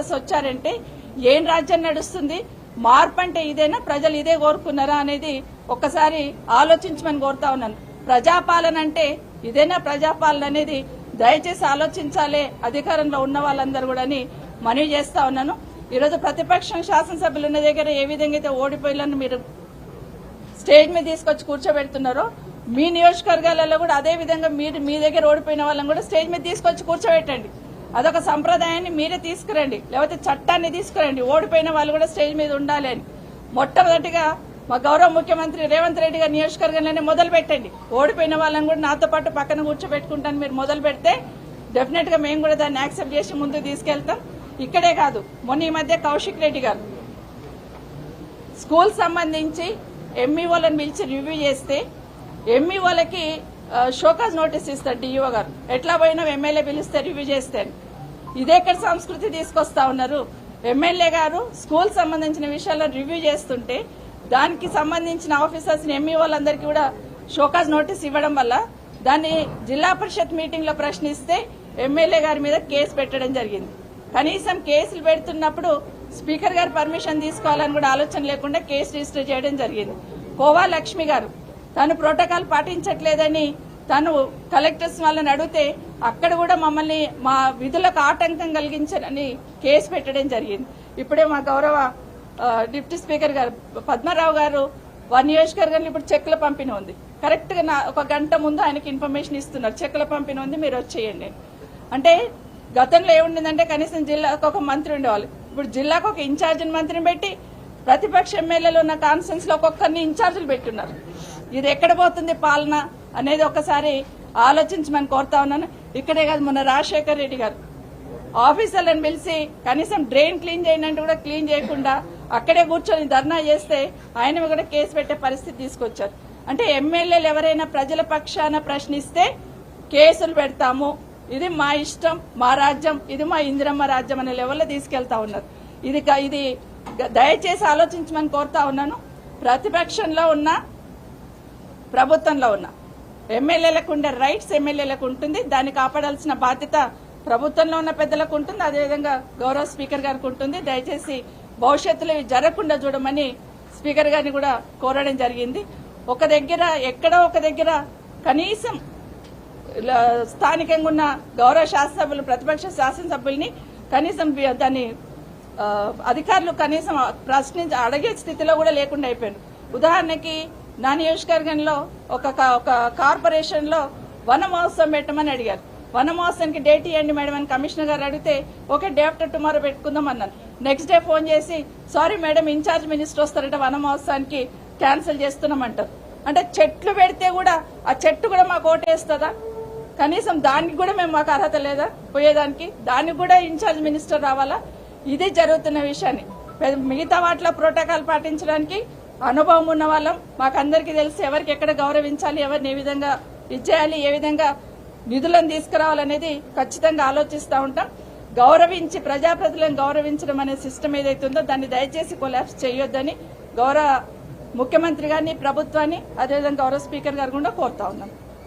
Officers వచ్చారంటే ఏం రాజ్యం నడుస్తుంది? మార్పు అంటే ఇదేనా? ప్రజలు ఇదే కోరుకున్నారా అనేది ఒక్కసారి ఆలోచించమని కోరుతా ఉన్నాను. ప్రజాపాలన అంటే ఇదేనా ప్రజాపాలన అనేది దయచేసి ఆలోచించాలి అధికారంలో ఉన్న వాళ్ళందరూ కూడా అని మనవి చేస్తా ఉన్నాను. ఈరోజు ప్రతిపక్షం శాసనసభ్యులు ఉన్న దగ్గర ఏ విధంగా అయితే ఓడిపోయాలని మీరు స్టేజ్ మీద తీసుకొచ్చి కూర్చోబెడుతున్నారో మీ నియోజకవర్గాలలో కూడా అదే విధంగా మీరు మీ దగ్గర ఓడిపోయిన వాళ్ళని కూడా స్టేజ్ మీద తీసుకొచ్చి కూర్చోబెట్టండి. అదొక సంప్రదాయాన్ని మీరే తీసుకురండి, లేకపోతే చట్టాన్ని తీసుకురండి. ఓడిపోయిన వాళ్ళు కూడా స్టేజ్ మీద ఉండాలి అని మొట్టమొదటిగా మా గౌరవ ముఖ్యమంత్రి రేవంత్ రెడ్డి గారి నియోజకవర్గంలోనే మొదలు పెట్టండి. ఓడిపోయిన వాళ్ళని కూడా నాతో పాటు పక్కన కూర్చోబెట్టుకుంటాను మీరు మొదలు పెడితే డెఫినెట్ గా మేము కూడా దాన్ని యాక్సెప్ట్ చేసి ముందుకు తీసుకెళ్తాం. ఇక్కడే కాదు, మొన్న ఈ మధ్య కౌశిక్ రెడ్డి గారు స్కూల్ సంబంధించి ఎంఈఓలను పిలిచి రివ్యూ చేస్తే ఎంఈఓలకి షోకాజ్ నోటీస్ ఇస్తారు డిఈఓ గారు. ఎట్లా పోయినా ఎమ్మెల్యే పిలిస్తే రివ్యూ చేస్తే ఇదెక్కడ సంస్కృతి తీసుకొస్తా ఉన్నారు? ఎమ్మెల్యే గారు స్కూల్ సంబంధించిన విషయాలను రివ్యూ చేస్తుంటే దానికి సంబంధించిన ఆఫీసర్స్ ఎంఈఓలందరికీ కూడా షోకాజ్ నోటీస్ ఇవ్వడం వల్ల దాన్ని జిల్లా పరిషత్ మీటింగ్ లో ప్రశ్నిస్తే ఎమ్మెల్యే గారి మీద కేసు పెట్టడం జరిగింది. కనీసం కేసులు పెడుతున్నప్పుడు స్పీకర్ గారు పర్మిషన్ తీసుకోవాలని కూడా ఆలోచన లేకుండా కేసు రిజిస్టర్ చేయడం జరిగింది. కోవా లక్ష్మి గారు తను ప్రోటోకాల్ పాటించట్లేదని తను కలెక్టర్స్ వాళ్ళని అడిగితే అక్కడ కూడా మమ్మల్ని మా విధులకు ఆటంకం కలిగించారని కేసు పెట్టడం జరిగింది. ఇప్పుడే మా గౌరవ డిప్యూటీ స్పీకర్ గారు పద్మారావు గారు వారి నియోజకవర్గంలో ఇప్పుడు చెక్కుల పంపిణీ ఉంది. కరెక్ట్ గా ఒక గంట ముందు ఆయనకి ఇన్ఫర్మేషన్ ఇస్తున్నారు, చెక్కుల పంపిణీ ఉంది మీరు వచ్చేయండి. అంటే గతంలో ఏముండిందంటే కనీసం జిల్లాకు ఒక మంత్రి ఉండేవాళ్ళు, ఇప్పుడు జిల్లాకు ఒక ఇన్ఛార్జిని మంత్రిని పెట్టి ప్రతిపక్ష ఎమ్మెల్యేలు ఉన్న కాన్ఫరెన్స్ లో ఒక్కొక్కరిని ఇన్ఛార్జీలు పెట్టున్నారు. ఇది ఎక్కడ పోతుంది పాలన అనేది ఒకసారి ఆలోచించమని కోరుతా ఉన్నాను. ఇక్కడే కాదు, మొన్న రాజశేఖర్ రెడ్డి గారు ఆఫీసర్లను పిలిచి కనీసం డ్రైన్ క్లీన్ చేయండి అంటే కూడా క్లీన్ చేయకుండా అక్కడే కూర్చొని ధర్నా చేస్తే ఆయన కూడా కేసు పెట్టే పరిస్థితి తీసుకొచ్చారు. అంటే ఎమ్మెల్యేలు ఎవరైనా ప్రజల పక్షాన ప్రశ్నిస్తే కేసులు పెడతాము, ఇది మా ఇష్టం, మా రాజ్యం, ఇది మా ఇందిరమ్మ రాజ్యం అనే లెవెల్లో తీసుకెళ్తా ఉన్నారు. ఇది దయచేసి ఆలోచించమని కోరుతా ఉన్నాను. ప్రతిపక్షంలో ఉన్న ప్రభుత్వంలో ఉన్న ఎమ్మెల్యేలకు ఉండే రైట్స్ ఎమ్మెల్యేలకు ఉంటుంది, దాన్ని కాపాడాల్సిన బాధ్యత ప్రభుత్వంలో ఉన్న పెద్దలకు ఉంటుంది, అదేవిధంగా గౌరవ స్పీకర్ గారికి ఉంటుంది. దయచేసి భవిష్యత్తులో జరగకుండా చూడమని స్పీకర్ గారిని కూడా కోరడం జరిగింది. ఒక దగ్గర ఎక్కడో ఒక దగ్గర కనీసం స్థానికంగా ఉన్న గౌరవ శాసనసభ్యులు ప్రతిపక్ష శాసనసభ్యుల్ని కనీసం దాన్ని అధికారులు కనీసం అడిగే స్థితిలో కూడా లేకుండా అయిపోయారు. ఉదాహరణకి నా నియోజకవర్గంలో ఒక కార్పొరేషన్ లో వన మహోత్సవం పెట్టమని అడిగారు. వన మహోత్సవానికి డేట్ ఇవ్వండి మేడం అని కమిషనర్ గారు అడిగితే ఓకే డే ఆఫ్టర్ టుమారో పెట్టుకుందాం అన్నాను. నెక్స్ట్ డే ఫోన్ చేసి సారీ మేడం ఇన్ఛార్జ్ మినిస్టర్ వస్తారంటే వన మహోత్సవానికి క్యాన్సిల్ చేస్తున్నామంటారు. అంటే చెట్లు పెడితే కూడా ఆ చెట్టు కూడా మాకు ఓటేస్తుందా? కనీసం దానికి కూడా మాకు అర్హత లేదా పోయేదానికి? దానికి కూడా ఇన్ఛార్జ్ మినిస్టర్ రావాలా? ఇది జరుగుతున్న విషయాన్ని మిగతా వాటిలో ప్రోటోకాల్ పాటించడానికి అనుభవం ఉన్న వాళ్ళం, మాకందరికీ తెలిసి ఎవరికి ఎక్కడ గౌరవించాలి, ఎవరిని ఏ విధంగా ఇచ్చేయాలి, ఏ విధంగా నిధులను తీసుకురావాలనేది ఖచ్చితంగా ఆలోచిస్తూ ఉంటాం. గౌరవించి ప్రజాప్రతినిధులను గౌరవించడం అనే సిస్టమ్ ఏదైతే ఉందో దాన్ని దయచేసి కొలాప్స్ చేయొద్దని గౌరవ ముఖ్యమంత్రి గారిని ప్రభుత్వాన్ని అదేవిధంగా గౌరవ స్పీకర్ గారు కూడా కోరుతా ఉన్నాం.